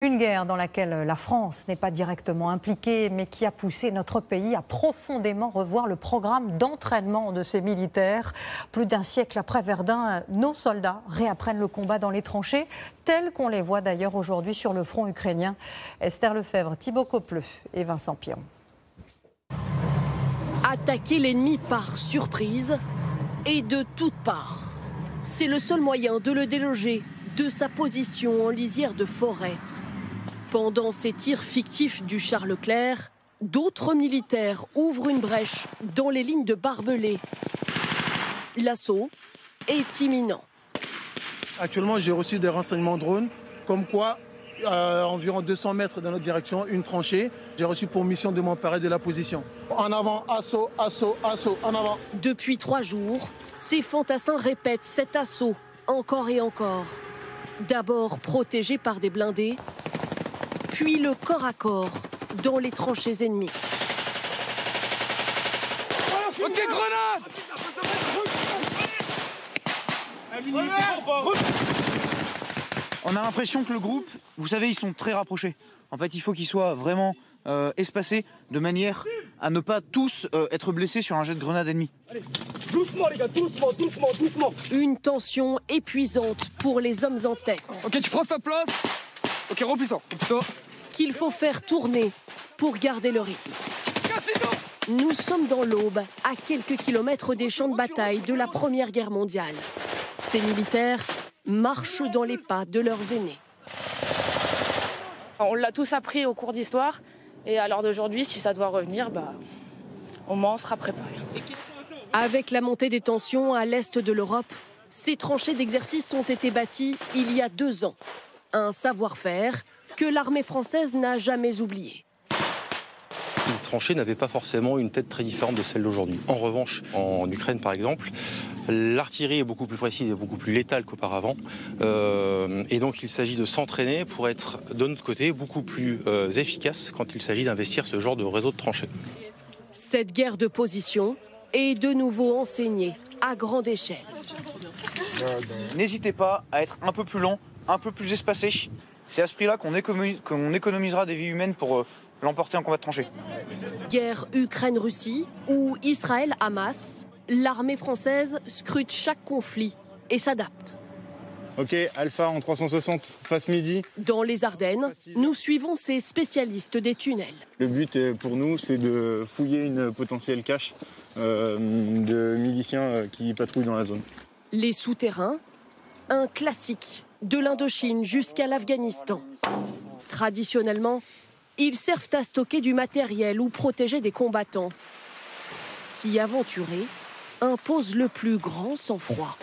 Une guerre dans laquelle la France n'est pas directement impliquée, mais qui a poussé notre pays à profondément revoir le programme d'entraînement de ses militaires. Plus d'un siècle après Verdun, nos soldats réapprennent le combat dans les tranchées, tels qu'on les voit d'ailleurs aujourd'hui sur le front ukrainien. Esther Lefebvre, Thibaut Copleux et Vincent Piron. Attaquer l'ennemi par surprise et de toutes parts. C'est le seul moyen de le déloger de sa position en lisière de forêt. Pendant ces tirs fictifs du char Leclerc, d'autres militaires ouvrent une brèche dans les lignes de barbelés. L'assaut est imminent. Actuellement, j'ai reçu des renseignements drones, comme quoi, à environ 200 mètres dans notre direction, une tranchée. J'ai reçu pour mission de m'emparer de la position. En avant, assaut, assaut, assaut, en avant. Depuis 3 jours, ces fantassins répètent cet assaut encore et encore. D'abord protégés par des blindés, puis le corps à corps dans les tranchées ennemies. Ok, grenade! On a l'impression que le groupe, vous savez, ils sont très rapprochés. En fait, il faut qu'ils soient vraiment espacés de manière à ne pas tous être blessés sur un jet de grenade ennemi. Allez, doucement les gars, doucement, doucement, doucement. Une tension épuisante pour les hommes en tête. Ok, tu prends sa place. Ok, replisse-toi. Qu'il faut faire tourner pour garder le rythme. Nous sommes dans l'Aube, à quelques kilomètres des champs de bataille de la Première Guerre mondiale. Ces militaires marchent dans les pas de leurs aînés. On l'a tous appris au cours d'histoire. Et à l'heure d'aujourd'hui, si ça doit revenir, au moins on sera préparé. Avec la montée des tensions à l'est de l'Europe, ces tranchées d'exercice ont été bâties il y a 2 ans. Un savoir-faire que l'armée française n'a jamais oublié. Les tranchées n'avaient pas forcément une tête très différente de celle d'aujourd'hui. En revanche, en Ukraine par exemple, l'artillerie est beaucoup plus précise et beaucoup plus létale qu'auparavant. Et donc il s'agit de s'entraîner pour être, de notre côté, beaucoup plus efficace quand il s'agit d'investir ce genre de réseau de tranchées. Cette guerre de position est de nouveau enseignée à grande échelle. N'hésitez pas à être un peu plus lent, un peu plus espacé. C'est à ce prix-là qu'on économisera des vies humaines pour l'emporter en combat de tranchées. Guerre Ukraine-Russie ou Israël-Hamas, l'armée française scrute chaque conflit et s'adapte. Ok, Alpha en 360, face midi. Dans les Ardennes, nous suivons ces spécialistes des tunnels. Le but pour nous, c'est de fouiller une potentielle cache de miliciens qui patrouillent dans la zone. Les souterrains, un classique de l'Indochine jusqu'à l'Afghanistan. Traditionnellement, ils servent à stocker du matériel ou protéger des combattants. S'y aventurer impose le plus grand sang-froid.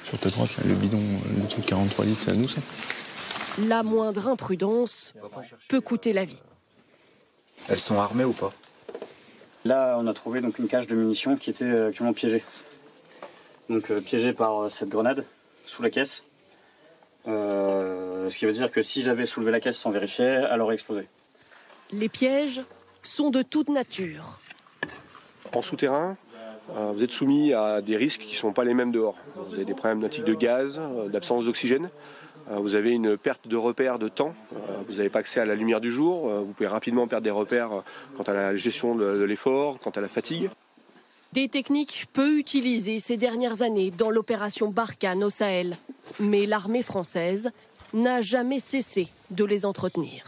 Sur ta droite, là, le bidon, le truc 43 litres, c'est à nous ça? La moindre imprudence peut coûter la vie. Elles sont armées ou pas? Là, on a trouvé donc une cache de munitions qui était actuellement piégée. Donc piégée par cette grenade sous la caisse. Ce qui veut dire que si j'avais soulevé la caisse sans vérifier, elle aurait explosé. Les pièges sont de toute nature. En souterrain, vous êtes soumis à des risques qui ne sont pas les mêmes dehors. Vous avez des problématiques de gaz, d'absence d'oxygène. Vous avez une perte de repères de temps. Vous n'avez pas accès à la lumière du jour. Vous pouvez rapidement perdre des repères quant à la gestion de l'effort, quant à la fatigue. Des techniques peu utilisées ces dernières années dans l'opération Barkhane au Sahel. Mais l'armée française n'a jamais cessé de les entretenir.